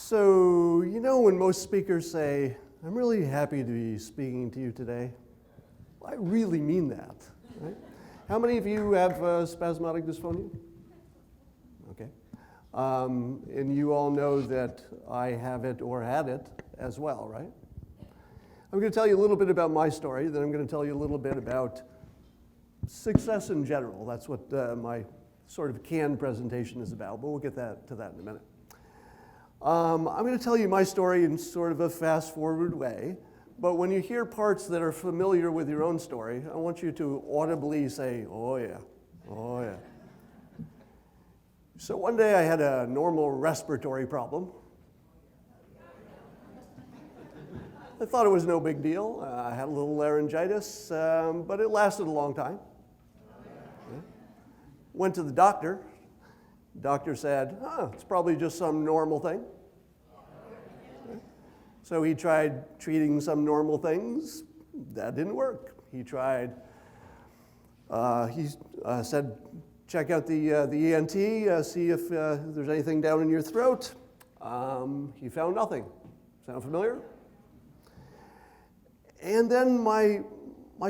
So, you know when most speakers say, I'm really happy to be speaking to you today? I really mean that, right? How many of you have spasmodic dysphonia? Okay. And you all know that I have it or had it as well, right? I'm going to tell you a little bit about my story, then I'm going to tell you a little bit about success in general. That's what my sort of canned presentation is about, but we'll get to that in a minute. I'm going to tell you my story in sort of a fast-forward way, but when you hear parts that are familiar with your own story, I want you to audibly say, oh yeah, oh yeah. So one day I had a normal respiratory problem. I thought it was no big deal. I had a little laryngitis, but it lasted a long time. Yeah. Went to the doctor. Doctor said, it's probably just some normal thing. So he tried treating some normal things. That didn't work. He tried, he said, check out the ENT, see if there's anything down in your throat. He found nothing. Sound familiar? And then my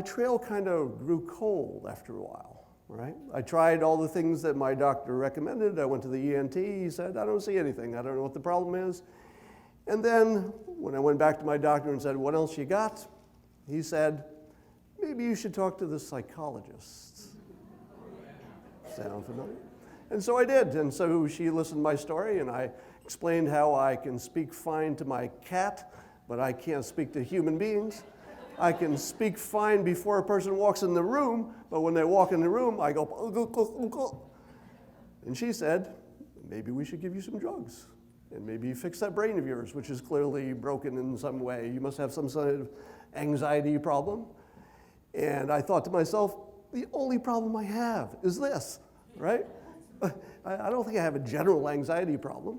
trail kind of grew cold after a while. Right? I tried all the things that my doctor recommended. I went to the ENT. He said, I don't see anything. I don't know what the problem is. And then when I went back to my doctor and said, what else you got? He said, maybe you should talk to the psychologist. Sound familiar? And so I did. And so she listened to my story, and I explained how I can speak fine to my cat, but I can't speak to human beings. I can speak fine before a person walks in the room, but when they walk in the room, I go, and she said, maybe we should give you some drugs, and maybe fix that brain of yours, which is clearly broken in some way. You must have some sort of anxiety problem. And I thought to myself, the only problem I have is this, right? I don't think I have a general anxiety problem.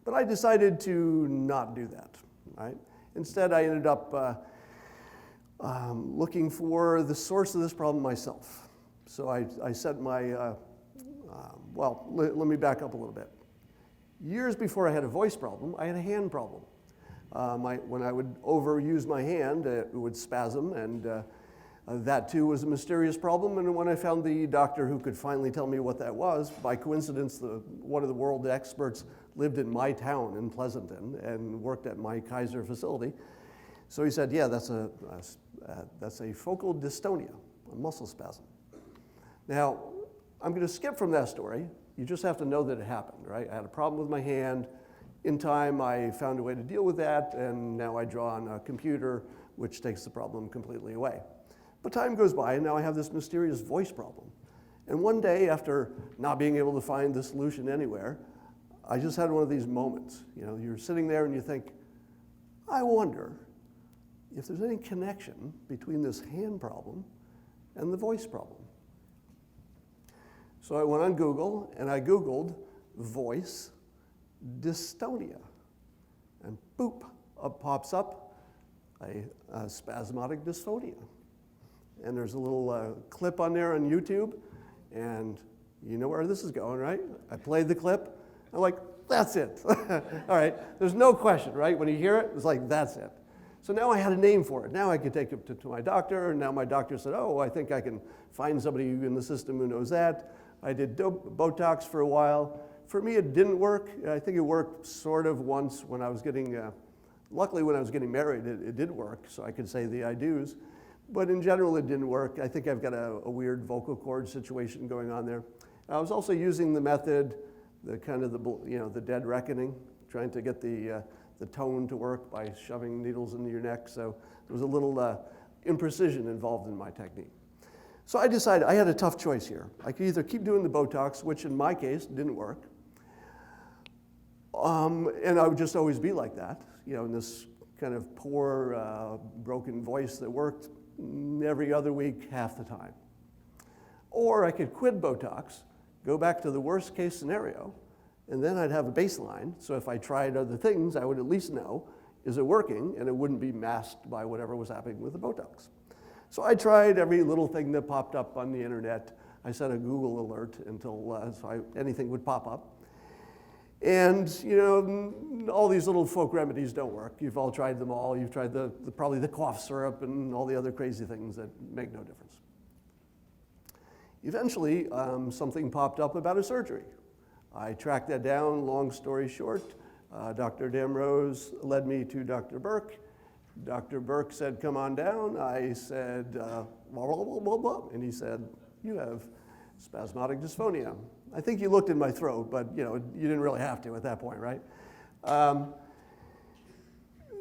But I decided to not do that, right? Instead, I ended up looking for the source of this problem myself. So I set my, let me back up a little bit. Years before I had a voice problem, I had a hand problem. When I would overuse my hand, it would spasm, and that too was a mysterious problem. And when I found the doctor who could finally tell me what that was, by coincidence, one of the world experts lived in my town in Pleasanton and worked at my Kaiser facility. So he said, yeah, that's a focal dystonia, a muscle spasm. Now, I'm going to skip from that story. You just have to know that it happened, right? I had a problem with my hand. In time, I found a way to deal with that, and now I draw on a computer, which takes the problem completely away. But time goes by, and now I have this mysterious voice problem. And one day, after not being able to find the solution anywhere, I just had one of these moments. You know, you're sitting there and you think, I wonder if there's any connection between this hand problem and the voice problem. So I went on Google and I Googled voice dystonia. And boop, up pops up a spasmodic dysphonia. And there's a little clip on there on YouTube, and you know where this is going, right? I played the clip. I'm like, that's it. All right, there's no question, right? When you hear it, it's like, that's it. So now I had a name for it. Now I could take it to my doctor, and now my doctor said, oh, I think I can find somebody in the system who knows that. I did Botox for a while. For me, it didn't work. I think it worked sort of once when I was getting, luckily when I was getting married, it did work, so I could say the I do's. But in general, it didn't work. I think I've got a weird vocal cord situation going on there. I was also using the method, the dead reckoning, trying to get the tone to work by shoving needles into your neck. So there was a little imprecision involved in my technique. So I decided I had a tough choice here. I could either keep doing the Botox, which in my case didn't work, and I would just always be like that, in this kind of poor, broken voice that worked every other week, half the time. Or I could quit Botox, go back to the worst case scenario, and then I'd have a baseline. So if I tried other things, I would at least know, is it working? And it wouldn't be masked by whatever was happening with the Botox. So I tried every little thing that popped up on the internet. I set a Google alert until anything would pop up. And, you know, all these little folk remedies don't work. You've all tried them all. You've tried probably the cough syrup and all the other crazy things that make no difference. Eventually, something popped up about a surgery. I tracked that down, long story short. Dr. Damrose led me to Dr. Burke. Dr. Burke said, come on down. I said, blah, blah, blah, blah. And he said, you have spasmodic dysphonia. I think he looked in my throat, but you know, you didn't really have to at that point, right?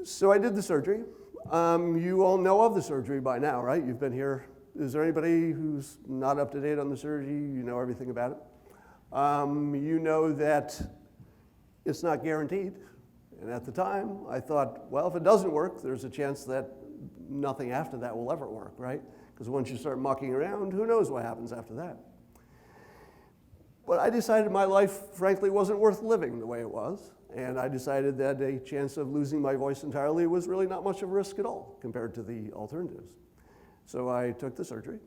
So I did the surgery. You all know of the surgery by now, right? You've been here. Is there anybody who's not up to date on the surgery? You know everything about it. You know that it's not guaranteed. And at the time, I thought, well, if it doesn't work, there's a chance that nothing after that will ever work, right? Because once you start mucking around, who knows what happens after that? But I decided my life, frankly, wasn't worth living the way it was. And I decided that a chance of losing my voice entirely was really not much of a risk at all compared to the alternatives. So I took the surgery.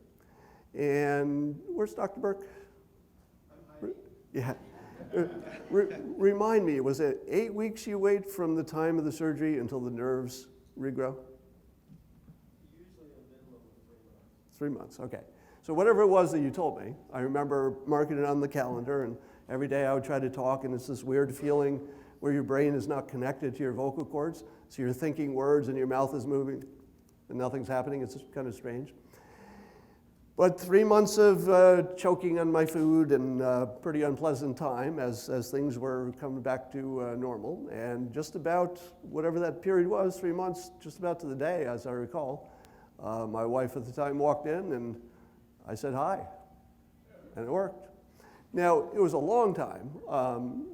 And where's Dr. Burke? Yeah. Remind me, was it 8 weeks you wait from the time of the surgery until the nerves regrow? Usually in the middle of 3 months, okay. So whatever it was that you told me, I remember marking it on the calendar, and every day I would try to talk, and it's this weird feeling where your brain is not connected to your vocal cords, so you're thinking words and your mouth is moving, and nothing's happening. It's kind of strange. But 3 months of choking on my food and pretty unpleasant time as things were coming back to normal, and just about whatever that period was, 3 months, just about to the day, as I recall, my wife at the time walked in, and I said hi, and it worked. Now, it was a long time,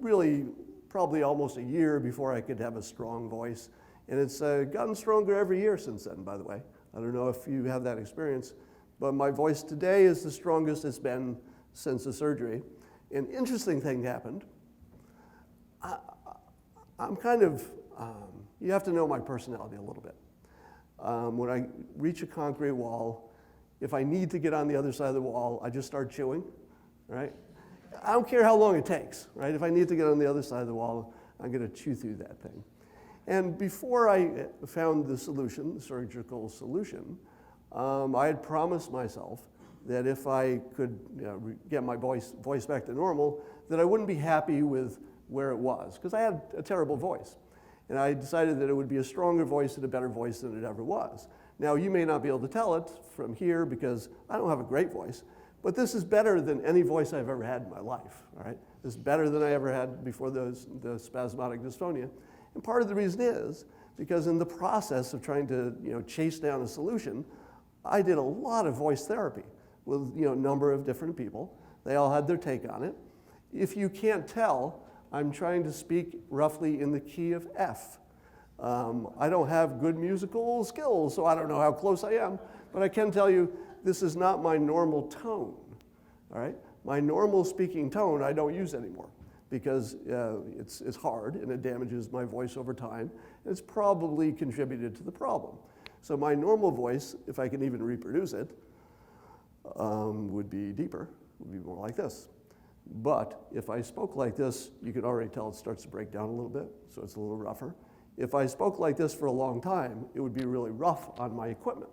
really probably almost a year before I could have a strong voice, and it's gotten stronger every year since then, by the way. I don't know if you have that experience, but my voice today is the strongest it's been since the surgery. An interesting thing happened. I'm kind of, you have to know my personality a little bit. When I reach a concrete wall, if I need to get on the other side of the wall, I just start chewing, right? I don't care how long it takes, right? If I need to get on the other side of the wall, I'm going to chew through that thing. And before I found the solution, the surgical solution, I had promised myself that if I could get my voice back to normal, that I wouldn't be happy with where it was, because I had a terrible voice. And I decided that it would be a stronger voice and a better voice than it ever was. Now, you may not be able to tell it from here because I don't have a great voice, but this is better than any voice I've ever had in my life, all right? This is better than I ever had before the spasmodic dysphonia. And part of the reason is because in the process of trying to chase down a solution, I did a lot of voice therapy with a number of different people. They all had their take on it. If you can't tell, I'm trying to speak roughly in the key of F. I don't have good musical skills, so I don't know how close I am, but I can tell you this is not my normal tone, all right? My normal speaking tone I don't use anymore because it's hard and it damages my voice over time. And it's probably contributed to the problem. So my normal voice, if I can even reproduce it, would be deeper, would be more like this. But if I spoke like this, you can already tell it starts to break down a little bit, so it's a little rougher. If I spoke like this for a long time, it would be really rough on my equipment,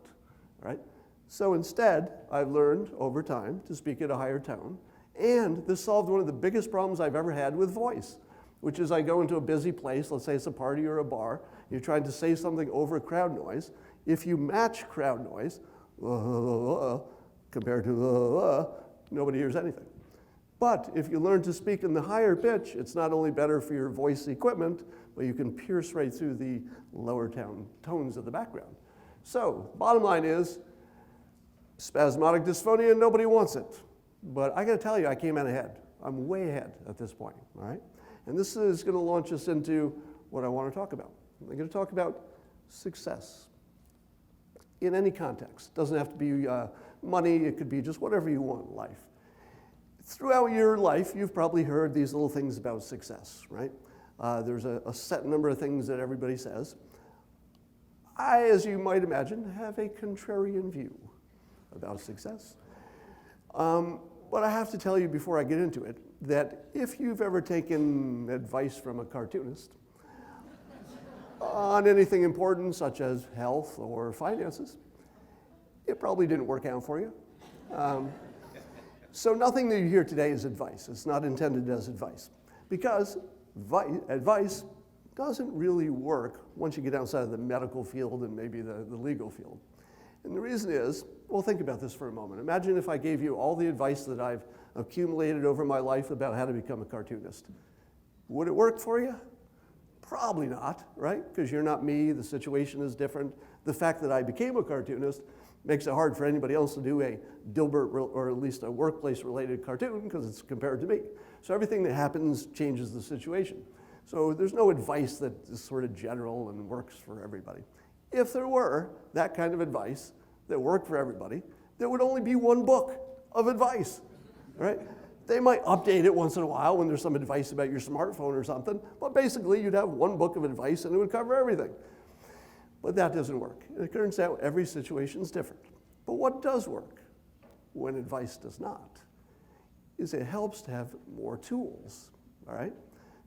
right? So instead, I've learned over time to speak at a higher tone, and this solved one of the biggest problems I've ever had with voice, which is I go into a busy place, let's say it's a party or a bar, you're trying to say something over crowd noise. If you match crowd noise, compared to nobody hears anything. But if you learn to speak in the higher pitch, it's not only better for your voice equipment, but you can pierce right through the lower tones of the background. So, bottom line is, spasmodic dysphonia, nobody wants it. But I gotta tell you, I came out ahead. I'm way ahead at this point, all right? And this is gonna launch us into what I wanna talk about. I'm gonna talk about success in any context. It doesn't have to be money, it could be just whatever you want in life. Throughout your life, you've probably heard these little things about success, right? There's a set number of things that everybody says. I, as you might imagine, have a contrarian view about success. But I have to tell you before I get into it, that if you've ever taken advice from a cartoonist on anything important such as health or finances, it probably didn't work out for you. So nothing that you hear today is advice. It's not intended as advice, because advice doesn't really work once you get outside of the medical field and maybe the legal field. And the reason is, well, think about this for a moment. Imagine if I gave you all the advice that I've accumulated over my life about how to become a cartoonist. Would it work for you? Probably not, right? Because you're not me, the situation is different. The fact that I became a cartoonist makes it hard for anybody else to do a Dilbert or at least a workplace-related cartoon because it's compared to me. So everything that happens changes the situation. So there's no advice that is sort of general and works for everybody. If there were that kind of advice that worked for everybody, there would only be one book of advice, right? They might update it once in a while when there's some advice about your smartphone or something, but basically you'd have one book of advice and it would cover everything. But that doesn't work. It turns out every situation is different. But what does work when advice does not is it helps to have more tools, all right?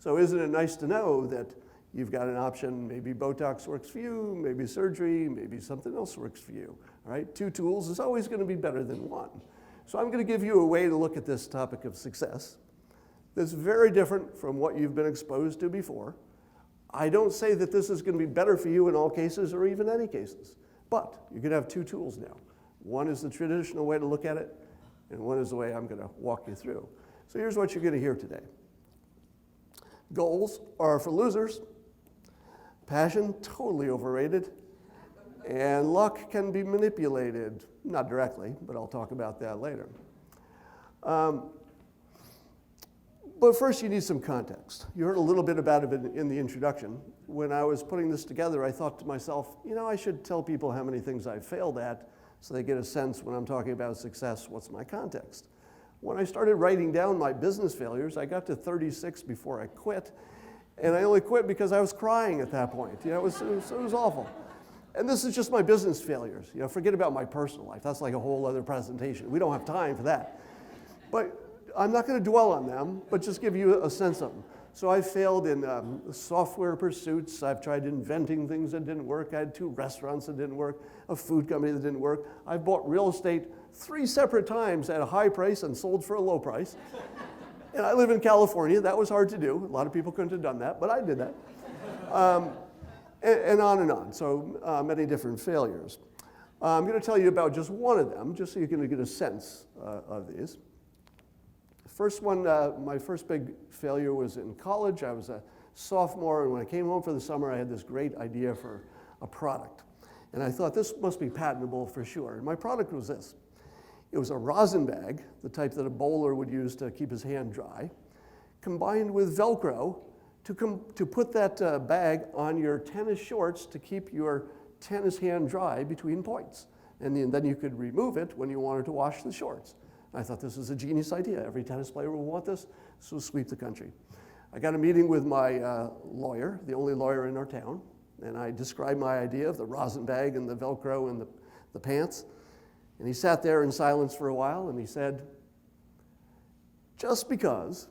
So isn't it nice to know that you've got an option, maybe Botox works for you, maybe surgery, maybe something else works for you, all right? 2 tools is always going to be better than 1. So I'm going to give you a way to look at this topic of success that's very different from what you've been exposed to before. I don't say that this is going to be better for you in all cases or even any cases, but you're going to have 2 tools now. One is the traditional way to look at it, and one is the way I'm going to walk you through. So here's what you're going to hear today. Goals are for losers. Passion, totally overrated. And luck can be manipulated. Not directly, but I'll talk about that later. But first you need some context. You heard a little bit about it in the introduction. When I was putting this together, I thought to myself, you know, I should tell people how many things I've failed at so they get a sense when I'm talking about success, what's my context. When I started writing down my business failures, I got to 36 before I quit. And I only quit because I was crying at that point. You know, it was awful. And this is just my business failures. You know, forget about my personal life. That's like a whole other presentation. We don't have time for that. But I'm not going to dwell on them, but just give you a sense of them. So I failed in software pursuits. I've tried inventing things that didn't work. I had 2 restaurants that didn't work, a food company that didn't work. I bought real estate 3 separate times at a high price and sold for a low price. And I live in California. That was hard to do. A lot of people couldn't have done that, but I did that. And on and on. So many different failures. I'm going to tell you about just one of them, just so you can get a sense of these. First one, my first big failure was in college. I was a sophomore, and when I came home for the summer, I had this great idea for a product. And I thought, this must be patentable for sure. And my product was this. It was a rosin bag, the type that a bowler would use to keep his hand dry, combined with Velcro to put that bag on your tennis shorts to keep your tennis hand dry between points. And then you could remove it when you wanted to wash the shorts. I thought this was a genius idea. Every tennis player will want this, so sweep the country. I got a meeting with my lawyer, the only lawyer in our town, and I described my idea of the rosin bag and the Velcro and the pants. And he sat there in silence for a while, and he said, just because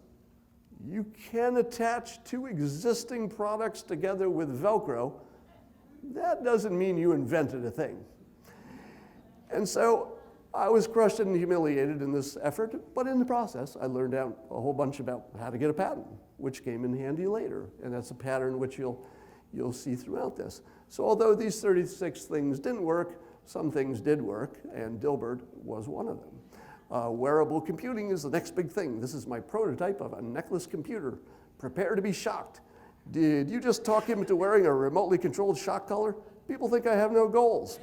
you can attach 2 existing products together with Velcro, that doesn't mean you invented a thing. And so I was crushed and humiliated in this effort, but in the process, I learned out a whole bunch about how to get a patent, which came in handy later. And that's a pattern which you'll see throughout this. So although these 36 things didn't work, some things did work, and Dilbert was one of them. Wearable computing is the next big thing. This is my prototype of a necklace computer. Prepare to be shocked. Did you just talk him into wearing a remotely controlled shock collar? People think I have no goals.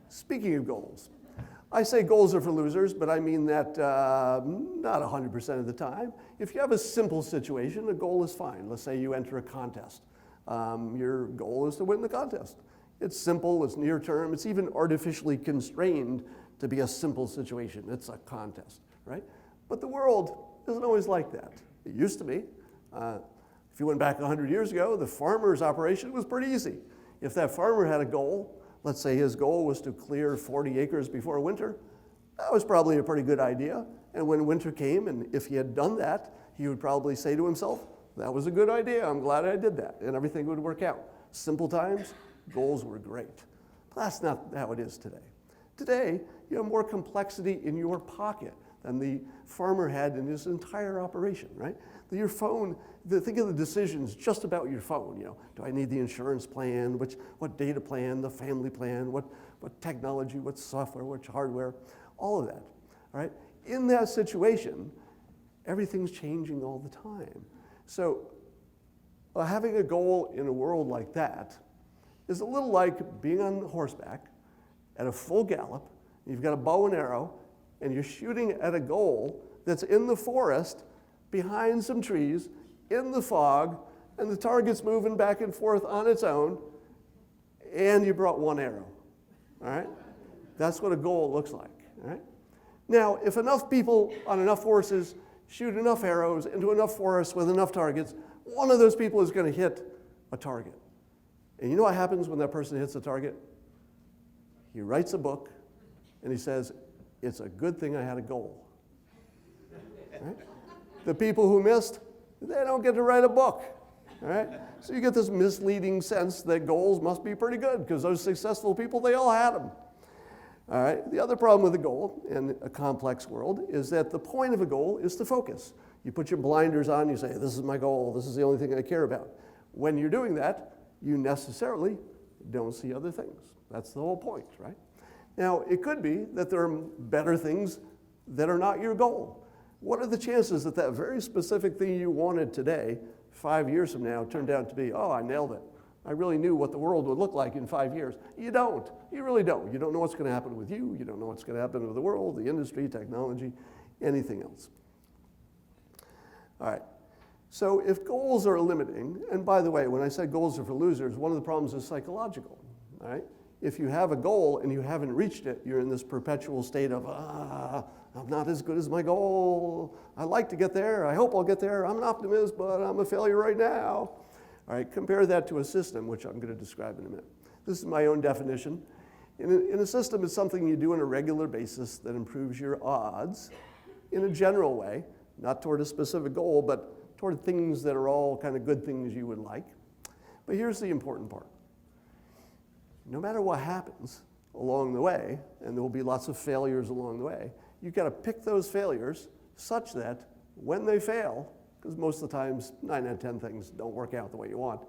Speaking of goals, I say goals are for losers, but I mean that not 100% of the time. If you have a simple situation, a goal is fine. Let's say you enter a contest. Your goal is to win the contest. It's simple, it's near term, it's even artificially constrained to be a simple situation. It's a contest, right? But the world isn't always like that. It used to be. If you went back 100 years ago, the farmer's operation was pretty easy. If that farmer had a goal, let's say his goal was to clear 40 acres before winter, that was probably a pretty good idea, And when winter came, and if he had done that, he would probably say to himself, that was a good idea, I'm glad I did that, and everything would work out. Simple times, goals were great. But that's not how it is today. Today, you have more complexity in your pocket than the farmer had in his entire operation, right? Your phone, think of the decisions just about your phone. Do I need the insurance plan? What data plan? The family plan? What technology? What software? What hardware? All of that, all right? In that situation, everything's changing all the time. So having a goal in a world like that is a little like being on horseback at a full gallop. You've got a bow and arrow, and you're shooting at a goal that's in the forest, behind some trees, in the fog, and the target's moving back and forth on its own, and you brought one arrow, all right? That's what a goal looks like, all right? Now, if enough people on enough horses shoot enough arrows into enough forests with enough targets, one of those people is going to hit a target. And you know what happens when that person hits a target? He writes a book, and he says, it's a good thing I had a goal. Right? The people who missed, they don't get to write a book. All right? So you get this misleading sense that goals must be pretty good because those successful people, they all had them. All right? The other problem with a goal in a complex world is that the point of a goal is to focus. You put your blinders on, you say, this is my goal, this is the only thing I care about. When you're doing that, you necessarily don't see other things. That's the whole point, right? Now, it could be that there are better things that are not your goal. What are the chances that that very specific thing you wanted today, 5 years from now, turned out to be, oh, I nailed it. I really knew what the world would look like in 5 years. You don't. You really don't. You don't know what's going to happen with you. You don't know what's going to happen with the world, the industry, technology, anything else. All right. So if goals are limiting, and by the way, when I said goals are for losers, one of the problems is psychological. All right? If you have a goal and you haven't reached it, you're in this perpetual state of, I'm not as good as my goal. I like to get there. I hope I'll get there. I'm an optimist, but I'm a failure right now. All right, compare that to a system, which I'm going to describe in a minute. This is my own definition. In a system, it's something you do on a regular basis that improves your odds in a general way, not toward a specific goal, but toward things that are all kind of good things you would like. But here's the important part. No matter what happens along the way, and there will be lots of failures along the way, you've got to pick those failures such that when they fail, because most of the times 9 out of 10 things don't work out the way you want,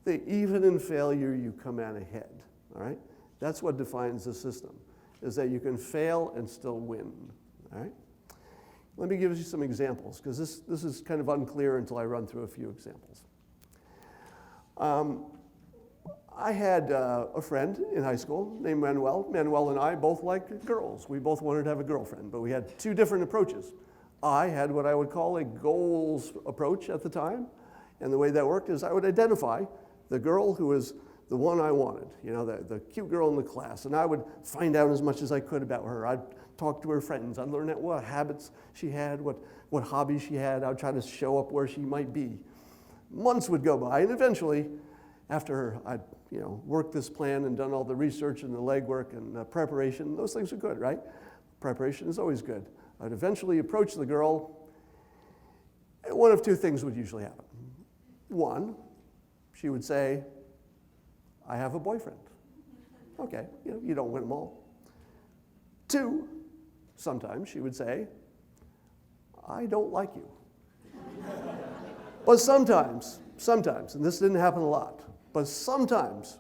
that even in failure you come out ahead, all right? That's what defines the system, is that you can fail and still win, all right? Let me give you some examples, because this is kind of unclear until I run through a few examples. I had a friend in high school named Manuel. Manuel and I both liked girls. We both wanted to have a girlfriend, but we had two different approaches. I had what I would call a goals approach at the time, and the way that worked is I would identify the girl who was the one I wanted, the cute girl in the class, and I would find out as much as I could about her. I'd talk to her friends. I'd learn out what habits she had, what hobbies she had. I'd try to show up where she might be. Months would go by, and eventually, after I'd worked this plan and done all the research and the legwork and preparation, those things are good, right? Preparation is always good. I'd eventually approach the girl, and one of two things would usually happen. One, she would say, I have a boyfriend. Okay, you don't win them all. Two, sometimes she would say, I don't like you. But sometimes, and this didn't happen a lot, but sometimes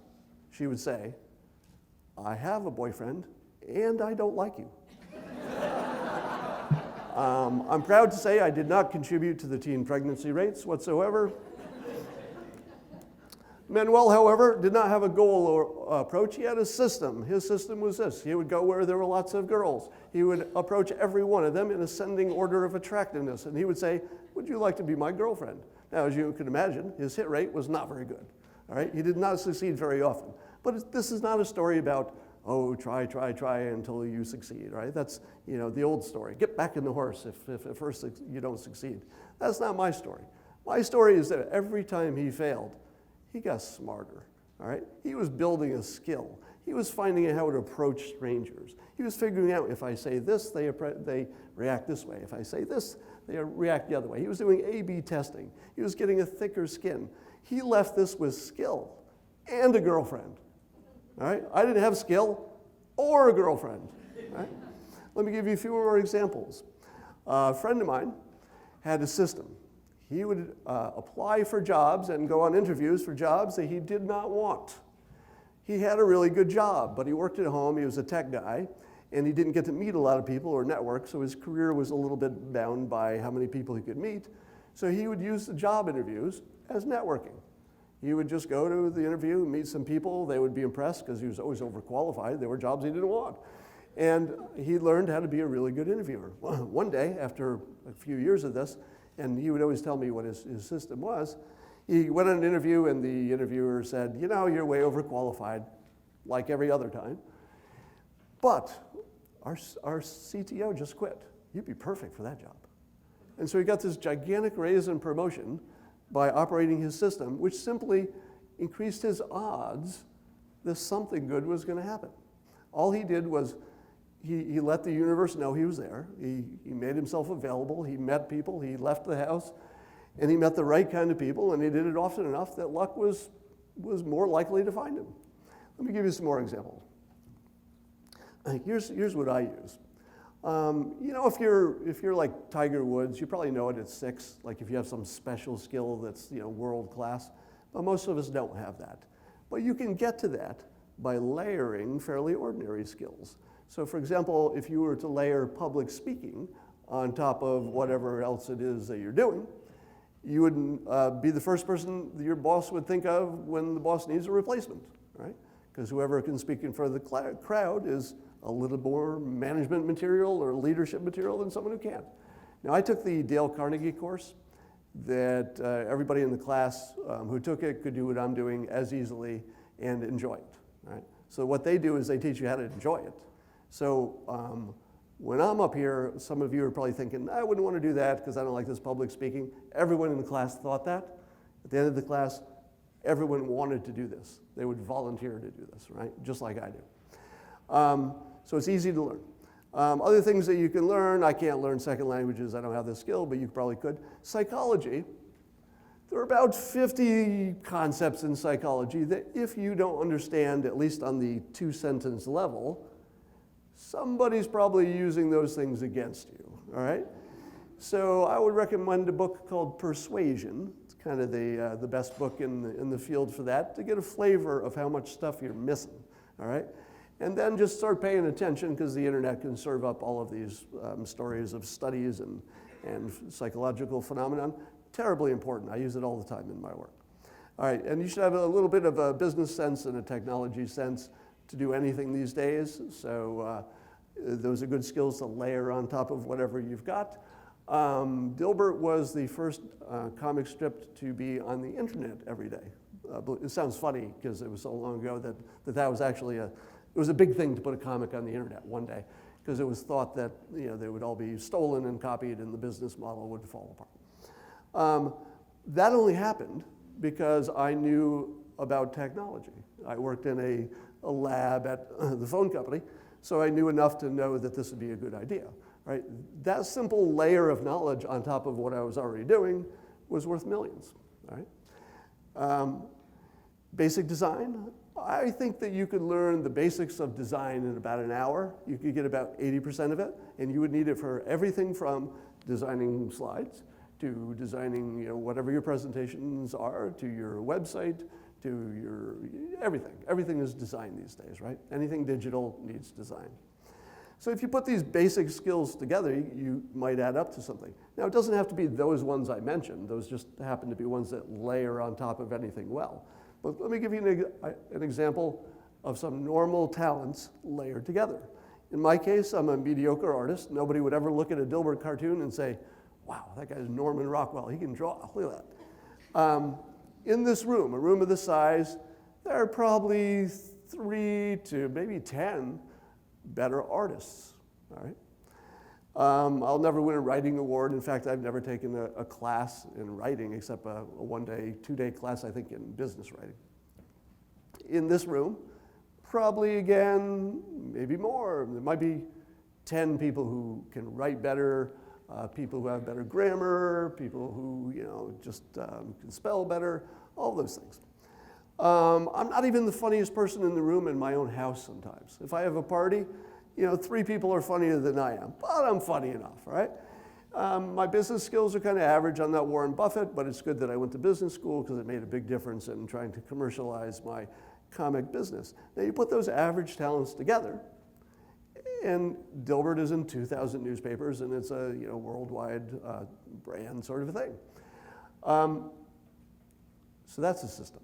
she would say, I have a boyfriend and I don't like you. I'm proud to say I did not contribute to the teen pregnancy rates whatsoever. Manuel, however, did not have a goal or approach. He had a system. His system was this. He would go where there were lots of girls. He would approach every one of them in ascending order of attractiveness. And he would say, would you like to be my girlfriend? Now, as you can imagine, his hit rate was not very good. All right? He did not succeed very often. But this is not a story about, oh, try until you succeed, right? That's, the old story. Get back in the horse if at first you don't succeed. That's not my story. My story is that every time he failed, he got smarter, all right? He was building a skill. He was finding out how to approach strangers. He was figuring out if I say this, they react this way. If I say this, they react the other way. He was doing A/B testing. He was getting a thicker skin. He left this with skill and a girlfriend. All right? I didn't have skill or a girlfriend. All right? Let me give you a few more examples. A friend of mine had a system. He would apply for jobs and go on interviews for jobs that he did not want. He had a really good job, but he worked at home. He was a tech guy, and he didn't get to meet a lot of people or network, so his career was a little bit bound by how many people he could meet. So he would use the job interviews as networking. He would just go to the interview, meet some people. They would be impressed because he was always overqualified. There were jobs he didn't want. And he learned how to be a really good interviewer. One day, after a few years of this, and he would always tell me what his system was, he went on an interview, and the interviewer said, you know, you're way overqualified, like every other time. But our CTO just quit. You'd be perfect for that job. And so he got this gigantic raise and promotion by operating his system, which simply increased his odds that something good was going to happen. All he did was he let the universe know he was there. He made himself available. He met people. He left the house. And he met the right kind of people, and he did it often enough that luck was more likely to find him. Let me give you some more examples. Here's what I use. You know, if you're like Tiger Woods, you probably know it at 6. Like if you have some special skill that's world class, but most of us don't have that. But you can get to that by layering fairly ordinary skills. So, for example, if you were to layer public speaking on top of whatever else it is that you're doing, you would be the first person your boss would think of when the boss needs a replacement, right? Because whoever can speak in front of the crowd is a little more management material or leadership material than someone who can't. Now, I took the Dale Carnegie course that everybody in the class who took it could do what I'm doing as easily and enjoy it, right? So what they do is they teach you how to enjoy it. So when I'm up here, some of you are probably thinking, I wouldn't want to do that because I don't like this public speaking. Everyone in the class thought that. At the end of the class, everyone wanted to do this. They would volunteer to do this, right? Just like I do. So it's easy to learn. Other things that you can learn, I can't learn second languages. I don't have the skill, but you probably could. Psychology. There are about 50 concepts in psychology that if you don't understand, at least on the 2-sentence level, somebody's probably using those things against you, all right? So I would recommend a book called Persuasion. It's kind of the best book in the field for that, to get a flavor of how much stuff you're missing, all right? And then just start paying attention, because the internet can serve up all of these stories of studies and psychological phenomenon. Terribly important. I use it all the time in my work. All right, and you should have a little bit of a business sense and a technology sense to do anything these days. So those are good skills to layer on top of whatever you've got. Dilbert was the first comic strip to be on the internet every day. It sounds funny because it was so long ago that was actually it was a big thing to put a comic on the internet one day, because it was thought that they would all be stolen and copied and the business model would fall apart. That only happened because I knew about technology. I worked in a lab at the phone company, so I knew enough to know that this would be a good idea, right? That simple layer of knowledge on top of what I was already doing was worth millions, right? Basic design. I think that you could learn the basics of design in about an hour. You could get about 80% of it, and you would need it for everything from designing slides to designing whatever your presentations are, to your website, to your everything. Everything is design these days, right? Anything digital needs design. So if you put these basic skills together, you might add up to something. Now, it doesn't have to be those ones I mentioned. Those just happen to be ones that layer on top of anything well. But let me give you an example of some normal talents layered together. In my case, I'm a mediocre artist. Nobody would ever look at a Dilbert cartoon and say, wow, that guy's Norman Rockwell. He can draw. Look at that. In this room, a room of this size, there are probably 3 to maybe 10 better artists, all right? I'll never win a writing award. In fact, I've never taken a class in writing except a 1-day, 2-day class, I think, in business writing. In this room, probably, again, maybe more. There might be 10 people who can write better, people who have better grammar, people who, just can spell better, all those things. I'm not even the funniest person in the room in my own house sometimes. If I have a party, 3 people are funnier than I am, but I'm funny enough, right? My business skills are kind of average. I'm not Warren Buffett, but it's good that I went to business school because it made a big difference in trying to commercialize my comic business. Now you put those average talents together, and Dilbert is in 2,000 newspapers, and it's a worldwide brand sort of a thing. So that's the system.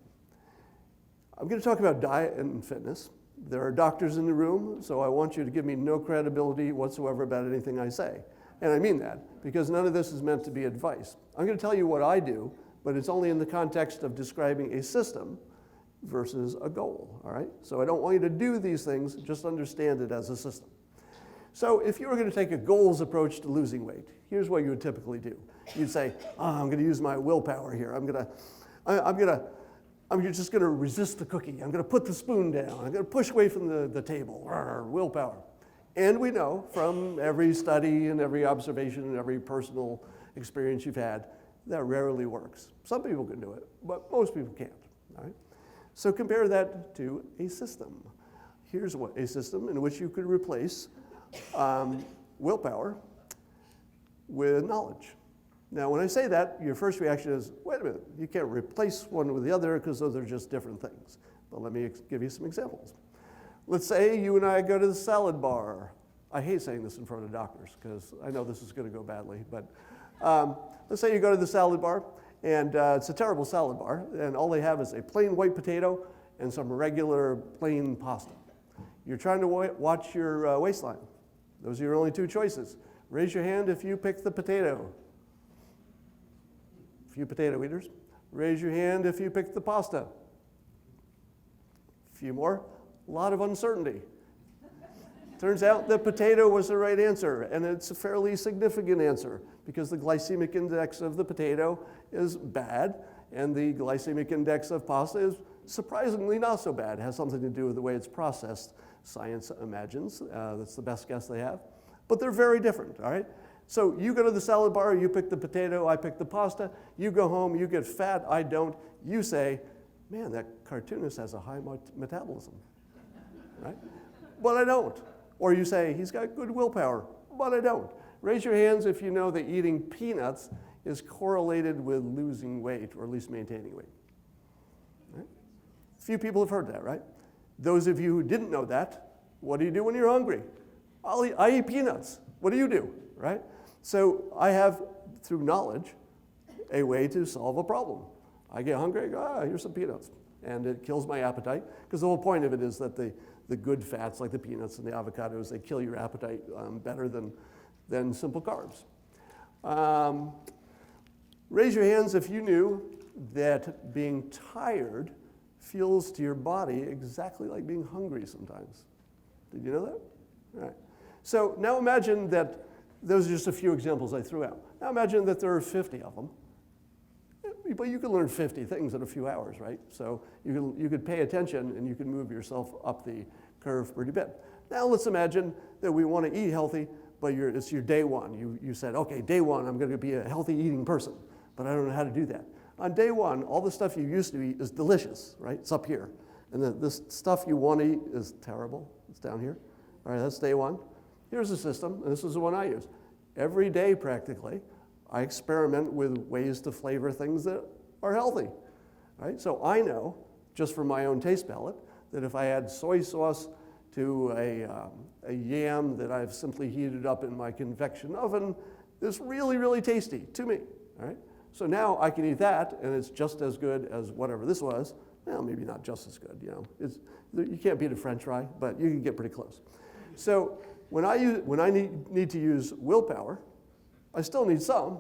I'm going to talk about diet and fitness. There are doctors in the room, so I want you to give me no credibility whatsoever about anything I say. And I mean that, because none of this is meant to be advice. I'm going to tell you what I do, but it's only in the context of describing a system versus a goal, all right? So I don't want you to do these things, just understand it as a system. So if you were going to take a goals approach to losing weight, here's what you would typically do. You'd say, I'm going to use my willpower here. I'm just going to resist the cookie. I'm going to put the spoon down. I'm going to push away from the table. Willpower. And we know from every study and every observation and every personal experience you've had, that rarely works. Some people can do it, but most people can't. All right? So compare that to a system. Here's what a system in which you could replace willpower with knowledge. Now, when I say that, your first reaction is, wait a minute, you can't replace one with the other because those are just different things. But let me give you some examples. Let's say you and I go to the salad bar. I hate saying this in front of doctors because I know this is going to go badly, but let's say you go to the salad bar, and it's a terrible salad bar, and all they have is a plain white potato and some regular plain pasta. You're trying to watch your waistline. Those are your only 2 choices. Raise your hand if you pick the potato. A few potato eaters. Raise your hand if you pick the pasta. A few more. A lot of uncertainty. Turns out the potato was the right answer, and it's a fairly significant answer because the glycemic index of the potato is bad, and the glycemic index of pasta is surprisingly not so bad. It has something to do with the way it's processed, science imagines. That's the best guess they have. But they're very different, all right? So you go to the salad bar, you pick the potato, I pick the pasta, you go home, you get fat, I don't. You say, man, that cartoonist has a high metabolism, right? But I don't. Or you say, he's got good willpower, but I don't. Raise your hands if you know that eating peanuts is correlated with losing weight, or at least maintaining weight. Right? Few people have heard that, right? Those of you who didn't know that, what do you do when you're hungry? I eat peanuts. What do you do, right? So I have, through knowledge, a way to solve a problem. I get hungry, I go, here's some peanuts. And it kills my appetite, because the whole point of it is that the good fats, like the peanuts and the avocados, they kill your appetite better than simple carbs. Raise your hands if you knew that being tired feels to your body exactly like being hungry sometimes. Did you know that? All right. So now imagine that, those are just a few examples I threw out. Now imagine that there are 50 of them. But you can learn 50 things in a few hours, right? So you could pay attention and you can move yourself up the curve pretty bit. Now let's imagine that we want to eat healthy, but it's your day one. You said, okay, day one, I'm going to be a healthy eating person, but I don't know how to do that. On day one, all the stuff you used to eat is delicious, right? It's up here. And this stuff you want to eat is terrible. It's down here. All right, that's day one. Here's the system, and this is the one I use. Every day, practically, I experiment with ways to flavor things that are healthy, right? So I know, just from my own taste palette, that if I add soy sauce to a yam that I've simply heated up in my convection oven, it's really, really tasty to me, all right? So now I can eat that, and it's just as good as whatever this was. Well, maybe not just as good, you know. You can't beat a French fry, but you can get pretty close. So when I need to use willpower, I still need some,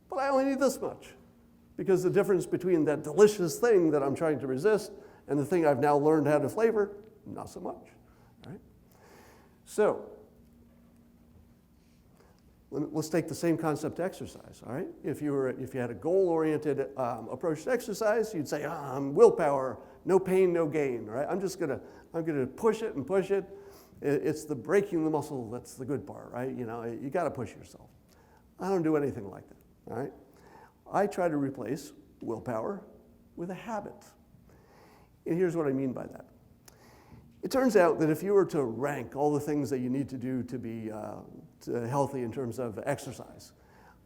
but I only need this much. Because the difference between that delicious thing that I'm trying to resist and the thing I've now learned how to flavor, not so much, right? So Let's take the same concept to exercise, all right? If you had a goal-oriented approach to exercise, you'd say, willpower, no pain, no gain, all right? I'm gonna push it and push it. It's the breaking the muscle that's the good part, right? You know, you gotta push yourself. I don't do anything like that, all right? I try to replace willpower with a habit. And here's what I mean by that. It turns out that if you were to rank all the things that you need to do to be healthy in terms of exercise,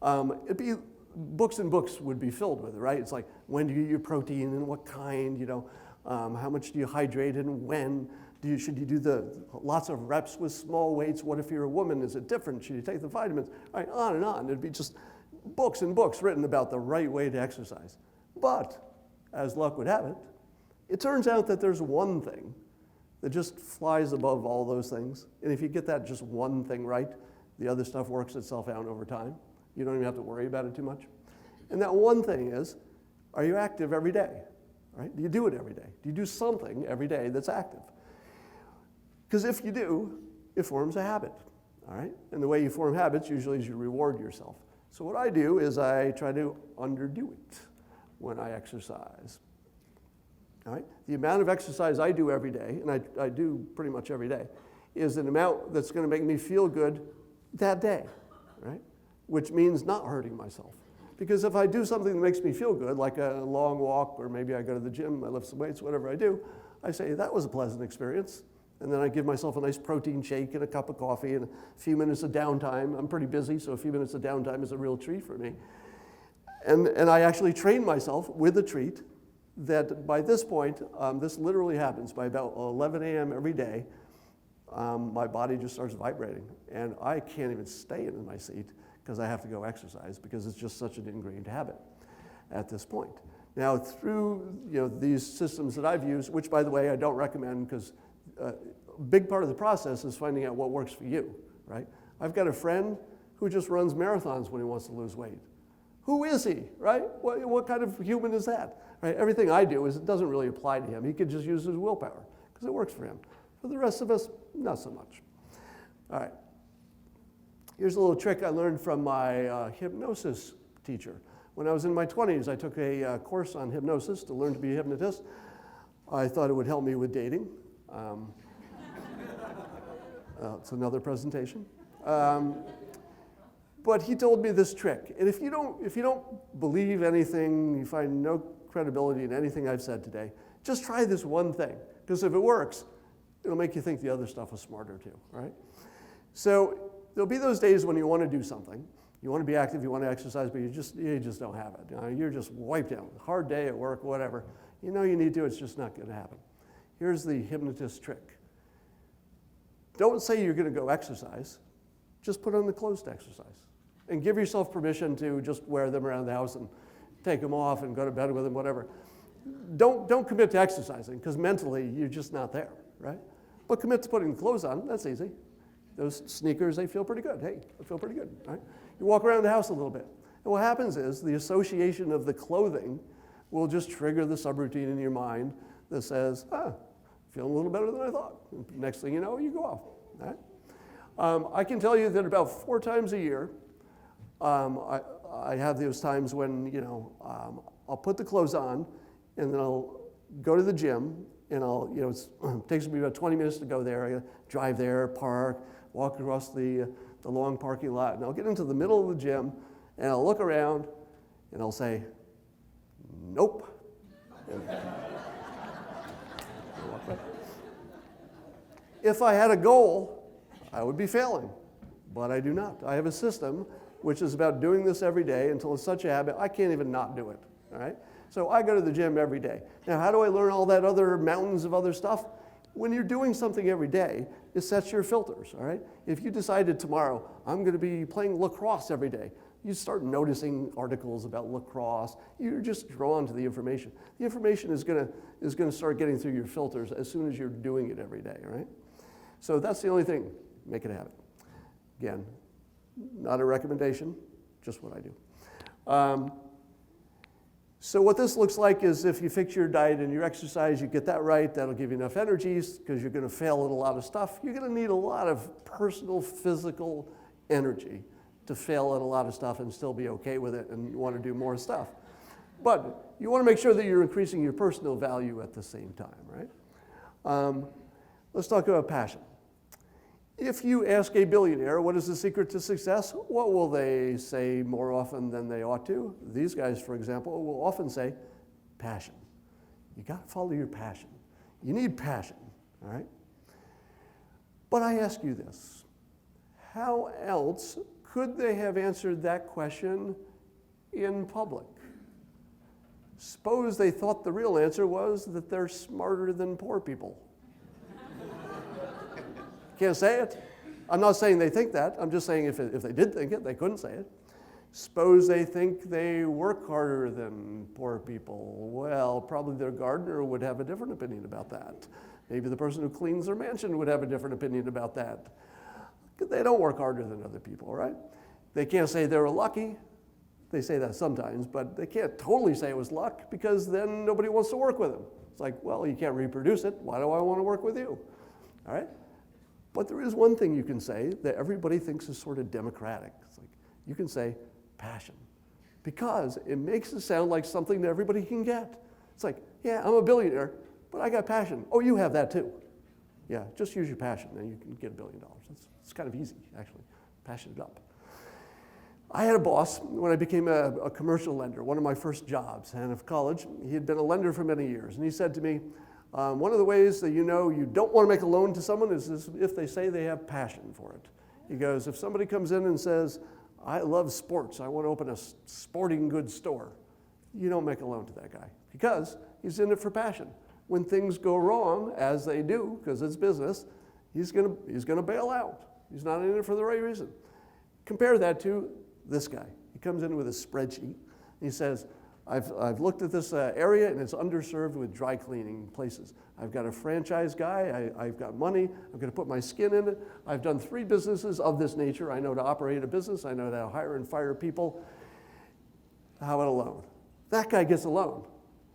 it'd be books and books would be filled with it, right? It's like, when do you eat your protein and what kind, you know, how much do you hydrate and when? Should you do lots of reps with small weights? What if you're a woman? Is it different? Should you take the vitamins? All right, on and on. It'd be just books and books written about the right way to exercise. But, as luck would have it, it turns out that there's one thing that just flies above all those things. And if you get that just one thing right, the other stuff works itself out over time. You don't even have to worry about it too much. And that one thing is, are you active every day? Right? Do you do it every day? Do you do something every day that's active? Because if you do, it forms a habit. All right? And the way you form habits usually is you reward yourself. So what I do is I try to underdo it when I exercise. All right? The amount of exercise I do every day, and I do pretty much every day, is an amount that's going to make me feel good that day, right? Which means not hurting myself. Because if I do something that makes me feel good, like a long walk, or maybe I go to the gym, I lift some weights, whatever I do, I say, that was a pleasant experience. And then I give myself a nice protein shake and a cup of coffee and a few minutes of downtime. I'm pretty busy, so a few minutes of downtime is a real treat for me. And I actually train myself with a treat that by this point, this literally happens by about 11 a.m. every day. My body just starts vibrating, and I can't even stay in my seat because I have to go exercise because it's just such an ingrained habit at this point. Now, through these systems that I've used, which by the way I don't recommend because a big part of the process is finding out what works for you, right? I've got a friend who just runs marathons when he wants to lose weight. Who is he, right? What kind of human is that? Right? Everything I do it doesn't really apply to him. He could just use his willpower because it works for him. For the rest of us, not so much. All right. Here's a little trick I learned from my hypnosis teacher. When I was in my 20s, I took a course on hypnosis to learn to be a hypnotist. I thought it would help me with dating. It's another presentation. But he told me this trick. And if you don't believe anything, you find no credibility in anything I've said today, just try this one thing. Because if it works, it'll make you think the other stuff was smarter too, right? So there'll be those days when you want to do something. You want to be active, you want to exercise, but you just don't have it. You're just wiped out. Hard day at work, whatever. You know you need to, it's just not going to happen. Here's the hypnotist trick. Don't say you're going to go exercise. Just put on the clothes to exercise. And give yourself permission to just wear them around the house and take them off and go to bed with them, whatever. Don't commit to exercising, because mentally you're just not there, right? But commit to putting the clothes on, that's easy. Those sneakers, they feel pretty good. Hey, they feel pretty good, right? You walk around the house a little bit. And what happens is the association of the clothing will just trigger the subroutine in your mind that says, feeling a little better than I thought. And next thing you know, you go off, right? I can tell you that about 4 times a year, I have those times when, I'll put the clothes on and then I'll go to the gym and it takes me about 20 minutes to go there. I drive there, park, walk across the long parking lot, and I'll get into the middle of the gym and I'll look around and I'll say, nope. If I had a goal, I would be failing, but I do not. I have a system which is about doing this every day until it's such a habit, I can't even not do it, all right? So I go to the gym every day. Now, how do I learn all that other mountains of other stuff? When you're doing something every day, it sets your filters, all right? If you decided tomorrow, I'm going to be playing lacrosse every day, you start noticing articles about lacrosse. You're just drawn to the information. The information is going to start getting through your filters as soon as you're doing it every day, right? So that's the only thing. Make it a habit. Again, not a recommendation, just what I do. So what this looks like is if you fix your diet and your exercise, you get that right, that'll give you enough energy because you're going to fail at a lot of stuff. You're going to need a lot of personal, physical energy to fail at a lot of stuff and still be okay with it and want to do more stuff. But you want to make sure that you're increasing your personal value at the same time, right? Let's talk about passion. If you ask a billionaire, what is the secret to success? What will they say more often than they ought to? These guys, for example, will often say, passion. You got to follow your passion. You need passion, all right? But I ask you this, how else could they have answered that question in public? Suppose they thought the real answer was that they're smarter than poor people. Can't say it. I'm not saying they think that. I'm just saying if they did think it, they couldn't say it. Suppose they think they work harder than poor people. Well, probably their gardener would have a different opinion about that. Maybe the person who cleans their mansion would have a different opinion about that. They don't work harder than other people, right? They can't say they were lucky. They say that sometimes, but they can't totally say it was luck because then nobody wants to work with them. It's like, well, you can't reproduce it. Why do I want to work with you? All right? But there is one thing you can say that everybody thinks is sort of democratic. It's like, you can say passion because it makes it sound like something that everybody can get. It's like, yeah, I'm a billionaire, but I got passion. Oh, you have that too. Yeah, just use your passion and you can get $1 billion. It's kind of easy, actually. Passion it up. I had a boss when I became a commercial lender, one of my first jobs out of college. He had been a lender for many years, and he said to me, one of the ways that you know you don't want to make a loan to someone is if they say they have passion for it. He goes, if somebody comes in and says, I love sports, I want to open a sporting goods store, you don't make a loan to that guy because he's in it for passion. When things go wrong, as they do, because it's business, he's gonna bail out. He's not in it for the right reason. Compare that to this guy. He comes in with a spreadsheet. He says, I've looked at this area and it's underserved with dry cleaning places. I've got a franchise guy, I've got money, I'm gonna put my skin in it. I've done 3 businesses of this nature. I know to operate a business, I know how to hire and fire people. How about a loan? That guy gets a loan.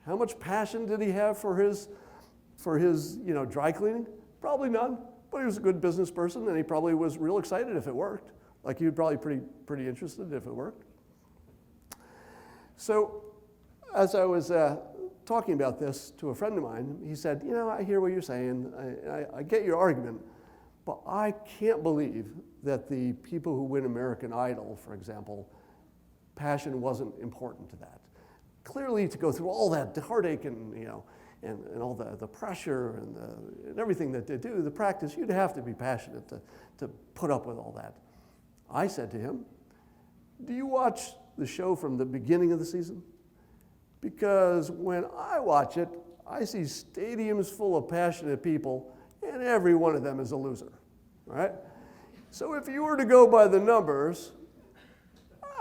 How much passion did he have for his dry cleaning? Probably none, but he was a good business person and he probably was real excited if it worked. Like he was probably pretty interested if it worked. So as I was talking about this to a friend of mine, he said, you know, I hear what you're saying. I get your argument, but I can't believe that the people who win American Idol, for example, passion wasn't important to that. Clearly, to go through all that heartache and and all the pressure and everything that they do, the practice, you'd have to be passionate to put up with all that. I said to him, do you watch the show from the beginning of the season? Because when I watch it, I see stadiums full of passionate people, and every one of them is a loser, right? So if you were to go by the numbers,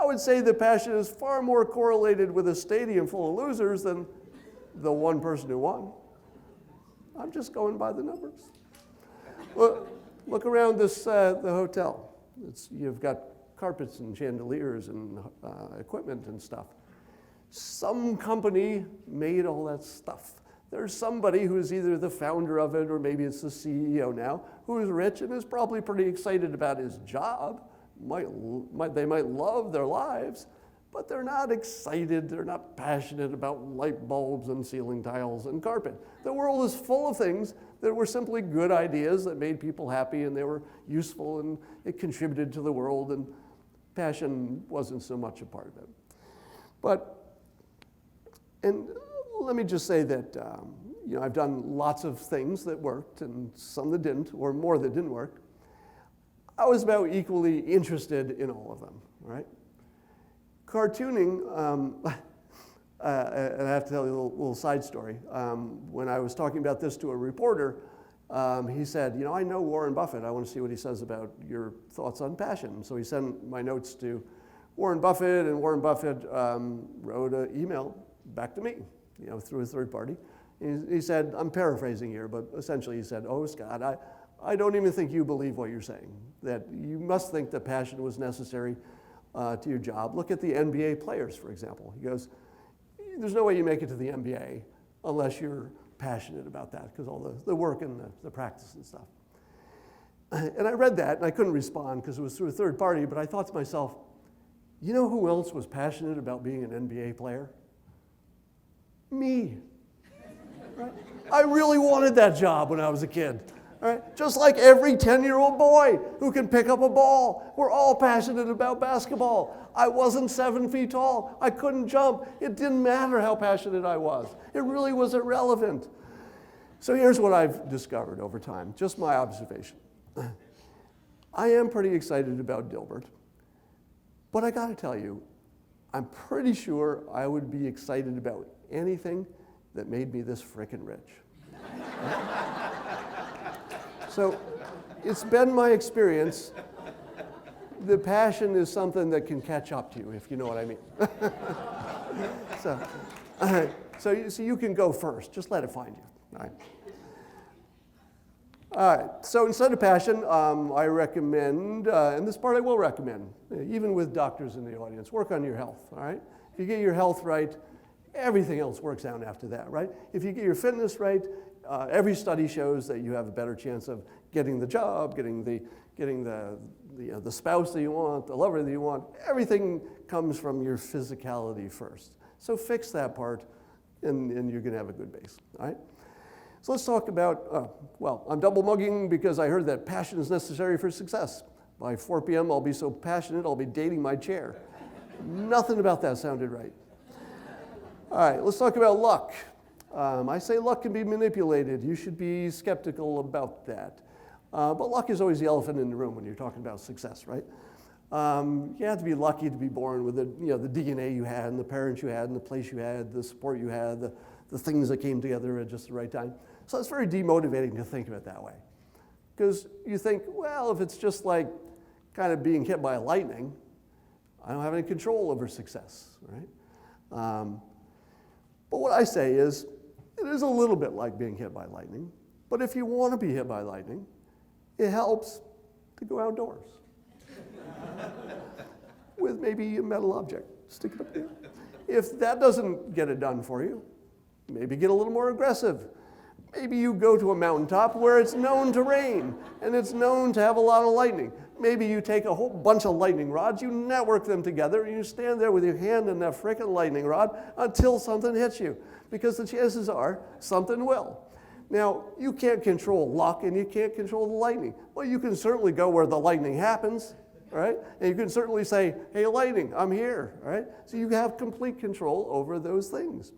I would say the passion is far more correlated with a stadium full of losers than the one person who won. I'm just going by the numbers. Look around the hotel. You've got carpets and chandeliers and equipment and stuff. Some company made all that stuff. There's somebody who's either the founder of it or maybe it's the CEO now who is rich and is probably pretty excited about his job. They might love their lives, but they're not excited, they're not passionate about light bulbs and ceiling tiles and carpet. The world is full of things that were simply good ideas that made people happy and they were useful and it contributed to the world, and passion wasn't so much a part of it. And let me just say that I've done lots of things that worked and some that didn't, or more that didn't work. I was about equally interested in all of them, right? Cartooning, and I have to tell you a little side story. When I was talking about this to a reporter, he said, I know Warren Buffett. I want to see what he says about your thoughts on passion. So he sent my notes to Warren Buffett, and Warren Buffett wrote an email back to me, through a third party. He said, I'm paraphrasing here, but essentially he said, oh, Scott, I don't even think you believe what you're saying, that you must think that passion was necessary to your job. Look at the NBA players, for example. He goes, there's no way you make it to the NBA unless you're passionate about that, because all the work and the practice and stuff. And I read that, and I couldn't respond because it was through a third party, but I thought to myself, you know who else was passionate about being an NBA player? Me. Right? I really wanted that job when I was a kid. Right? Just like every 10-year-old boy who can pick up a ball. We're all passionate about basketball. I wasn't 7 feet tall. I couldn't jump. It didn't matter how passionate I was. It really was irrelevant. So here's what I've discovered over time, just my observation. I am pretty excited about Dilbert, but I gotta tell you, I'm pretty sure I would be excited about anything that made me this frickin' rich. So it's been my experience, the passion is something that can catch up to you, if you know what I mean. So you can go first, just let it find you. All right, so instead of passion, I recommend, and this part I will recommend, even with doctors in the audience, work on your health, all right? If you get your health right, everything else works out after that, right? If you get your fitness right, every study shows that you have a better chance of getting the job, getting the spouse that you want, the lover that you want. Everything comes from your physicality first. So fix that part, and you're going to have a good base, all right? So let's talk about, I'm double mugging because I heard that passion is necessary for success. By 4 p.m., I'll be so passionate, I'll be dating my chair. Nothing about that sounded right. All right, let's talk about luck. I say luck can be manipulated. You should be skeptical about that. But luck is always the elephant in the room when you're talking about success, right? You have to be lucky to be born with the DNA you had, and the parents you had, and the place you had, the support you had, the things that came together at just the right time. So it's very demotivating to think of it that way. Because you think, well, if it's just like kind of being hit by lightning, I don't have any control over success, right? But what I say is, it is a little bit like being hit by lightning, but if you want to be hit by lightning, it helps to go outdoors with maybe a metal object. Stick it up there. If that doesn't get it done for you, maybe get a little more aggressive. Maybe you go to a mountaintop where it's known to rain and it's known to have a lot of lightning. Maybe you take a whole bunch of lightning rods, you network them together, and you stand there with your hand in that frickin' lightning rod until something hits you, because the chances are something will. Now, you can't control luck and you can't control the lightning. Well, you can certainly go where the lightning happens, right? And you can certainly say, hey, lightning, I'm here, right? So you have complete control over those things.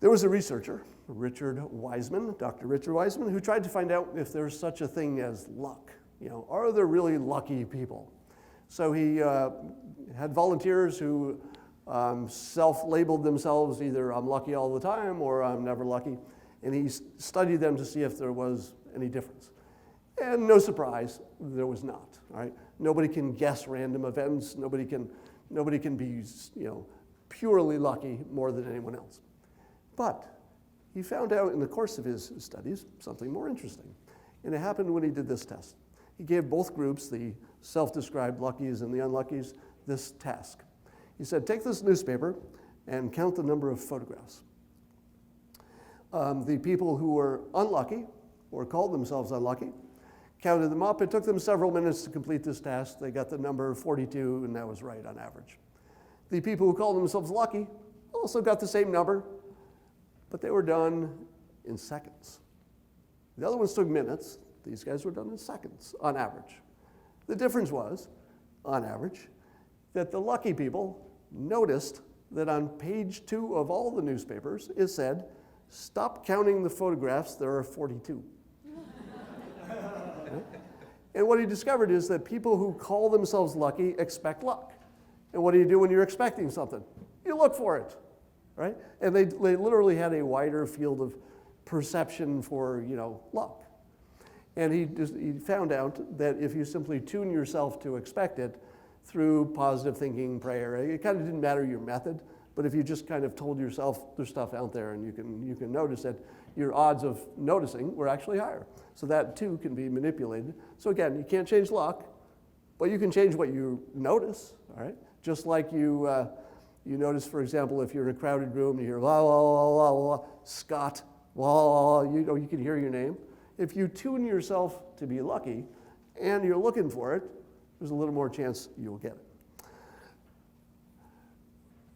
There was a researcher, Richard Wiseman, Dr. Richard Wiseman, who tried to find out if there's such a thing as luck. You know, are there really lucky people? So he had volunteers who self-labeled themselves either I'm lucky all the time or I'm never lucky. And he studied them to see if there was any difference. And no surprise, there was not. All right? Nobody can guess random events. Nobody can be, purely lucky more than anyone else. But he found out in the course of his studies something more interesting. And it happened when he did this test. He gave both groups, the self-described luckies and the unluckies, this task. He said, take this newspaper and count the number of photographs. The people who were unlucky, or called themselves unlucky, counted them up. It took them several minutes to complete this task. They got the number 42, and that was right on average. The people who called themselves lucky also got the same number, but they were done in seconds. The other ones took minutes. These guys were done in seconds, on average. The difference was, on average, that the lucky people noticed that on page 2 of all the newspapers, it said, stop counting the photographs, there are 42. Right? And what he discovered is that people who call themselves lucky expect luck. And what do you do when you're expecting something? You look for it, right? And they literally had a wider field of perception for, luck. And he found out that if you simply tune yourself to expect it through positive thinking, prayer, it kind of didn't matter your method, but if you just kind of told yourself there's stuff out there and you can notice it, your odds of noticing were actually higher. So that too can be manipulated. So again, you can't change luck, but you can change what you notice, all right? Just like you notice, for example, if you're in a crowded room, you hear, la, la, la, la, la, Scott, la, la, la, you can hear your name. If you tune yourself to be lucky and you're looking for it, there's a little more chance you'll get it.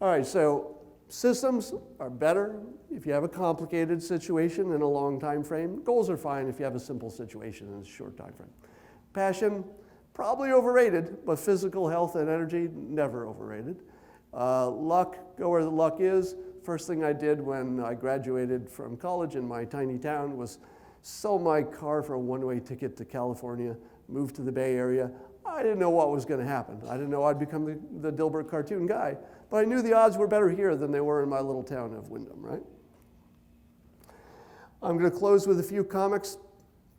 All right, so systems are better if you have a complicated situation in a long time frame. Goals are fine if you have a simple situation in a short time frame. Passion, probably overrated, but physical health and energy, never overrated. Luck, go where the luck is. First thing I did when I graduated from college in my tiny town was sell my car for a one-way ticket to California, move to the Bay Area. I didn't know what was going to happen. I didn't know I'd become the Dilbert cartoon guy, but I knew the odds were better here than they were in my little town of Wyndham, right? I'm going to close with a few comics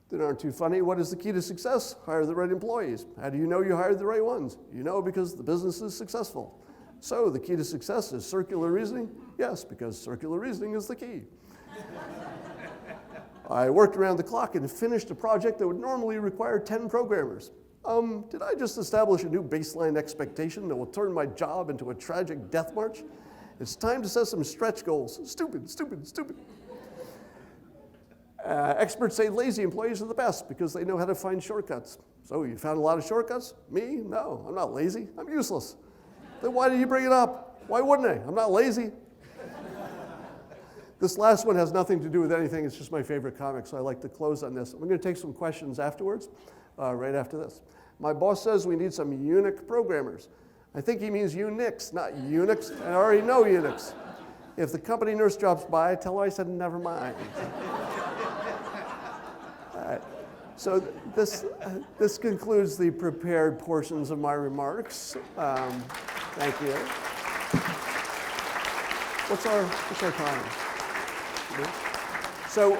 that aren't too funny. What is the key to success? Hire the right employees. How do you know you hired the right ones? You know because the business is successful. So the key to success is circular reasoning? Yes, because circular reasoning is the key. I worked around the clock and finished a project that would normally require 10 programmers. Did I just establish a new baseline expectation that will turn my job into a tragic death march? It's time to set some stretch goals. Stupid, stupid, stupid. Experts say lazy employees are the best because they know how to find shortcuts. So you found a lot of shortcuts? Me? No, I'm not lazy. I'm useless. Then why did you bring it up? Why wouldn't I? I'm not lazy. This last one has nothing to do with anything. It's just my favorite comic, so I like to close on this. I'm going to take some questions afterwards, right after this. My boss says we need some eunuch programmers. I think he means Unix, not Unix. I already know Unix. If the company nurse drops by, tell her I said never mind. All right. So this concludes the prepared portions of my remarks. Thank you. What's our time? So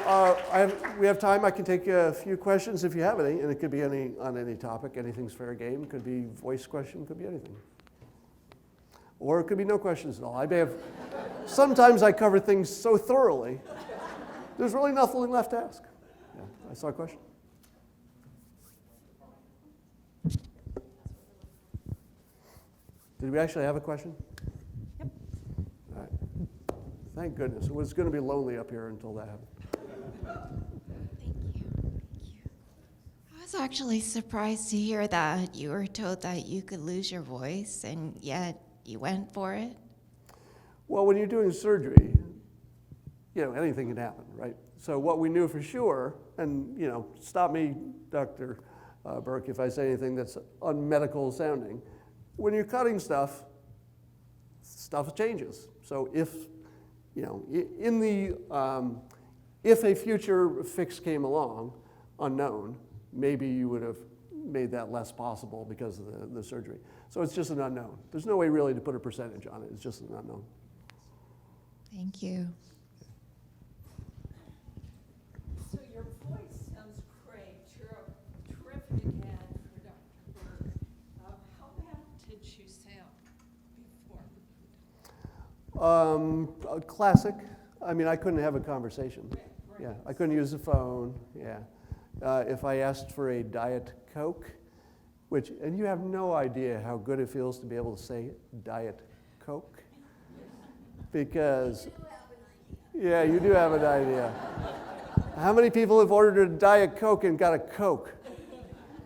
we have time. I can take a few questions if you have any, and it could be on any topic. Anything's fair game. Could be voice question. Could be anything. Or it could be no questions at all. Sometimes I cover things so thoroughly, there's really nothing left to ask. Yeah, I saw a question. Did we actually have a question? Yep. All right. Thank goodness. It was going to be lonely up here until that happened. Thank you. I was actually surprised to hear that you were told that you could lose your voice, and yet you went for it. Well, when you're doing surgery, anything can happen, right? So what we knew for sure, and stop me, Dr. Burke, if I say anything that's unmedical sounding. When you're cutting stuff changes. So if a future fix came along, unknown, maybe you would have made that less possible because of the surgery. So it's just an unknown. There's no way really to put a percentage on it. It's just an unknown. Thank you. So your voice sounds great. You're a terrific ad for Dr. Burke. How bad did you sound before? Classic. I mean, I couldn't have a conversation. Right. Yeah, I couldn't use the phone. Yeah. If I asked for a Diet Coke, and you have no idea how good it feels to be able to say Diet Coke, because, yeah, you do have an idea. How many people have ordered a Diet Coke and got a Coke?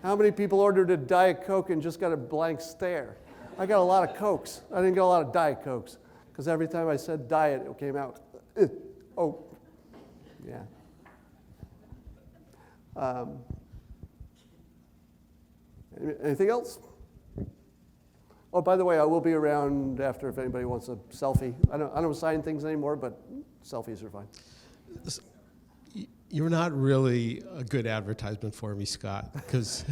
How many people ordered a Diet Coke and just got a blank stare? I got a lot of Cokes. I didn't get a lot of Diet Cokes, because every time I said diet, it came out, oh, yeah. Anything else? Oh, by the way, I will be around after if anybody wants a selfie. I don't sign things anymore, but selfies are fine. You're not really a good advertisement for me, Scott, because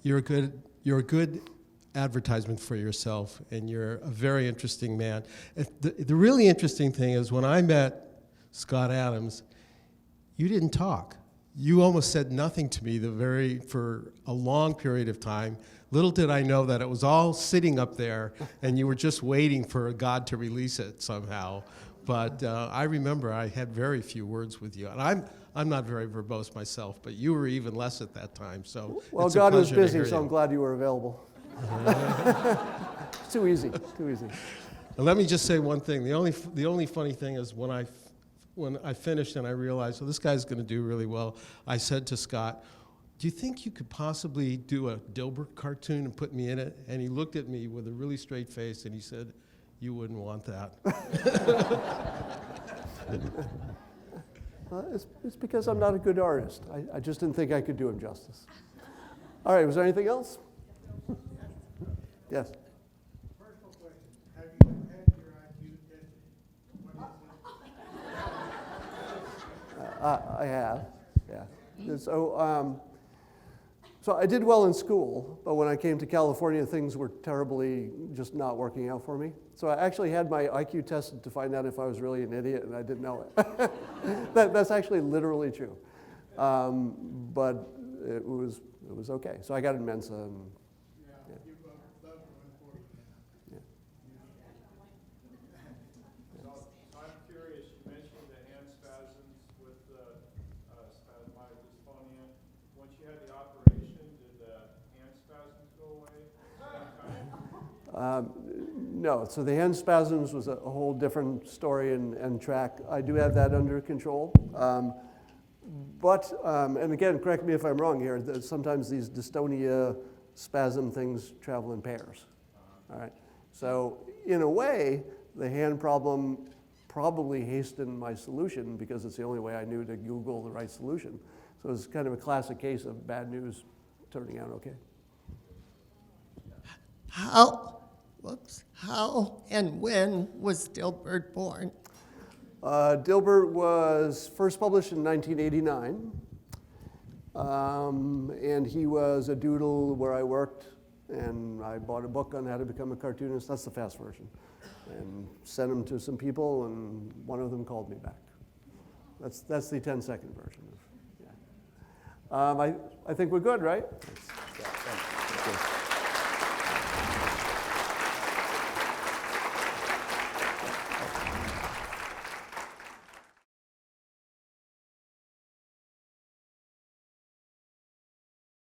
you're a good advertisement for yourself, and you're a very interesting man. The really interesting thing is when I met Scott Adams, you didn't talk. You almost said nothing to me for a long period of time. Little did I know that it was all sitting up there, and you were just waiting for God to release it somehow. But I remember I had very few words with you, and I'm not very verbose myself, but you were even less at that time. So well, it's a God was pleasure to busy, hear so you. I'm glad you were available. It's too easy. And let me just say one thing. The only funny thing is when I when I finished and I realized, well, this guy's going to do really well, I said to Scott, do you think you could possibly do a Dilbert cartoon and put me in it? And he looked at me with a really straight face and he said, you wouldn't want that. It's because I'm not a good artist. I just didn't think I could do him justice. All right, was there anything else? Yes. Personal question. Have you had your IQ tested? What is it? I have, yeah. So I did well in school, but when I came to California, things were terribly just not working out for me. So I actually had my IQ tested to find out if I was really an idiot, and I didn't know it. That's actually literally true. But it was okay. So I got in Mensa. And, Yeah, you love 140 now. So I'm curious, you mentioned the hand spasms with spasmodic dysphonia. Once you had the operation, did the hand spasms go away? No, so the hand spasms was a whole different story and track. I do have that under control. And again, correct me if I'm wrong here, sometimes these dystonia spasm things travel in pairs. All right. So in a way, the hand problem probably hastened my solution because it's the only way I knew to Google the right solution. So it's kind of a classic case of bad news turning out okay. How and when was Dilbert born? Dilbert was first published in 1989, and he was a doodle where I worked, and I bought a book on how to become a cartoonist. That's the fast version, and sent him to some people, and one of them called me back. That's the 10-second version. Yeah. I think we're good, right? Yeah, thanks.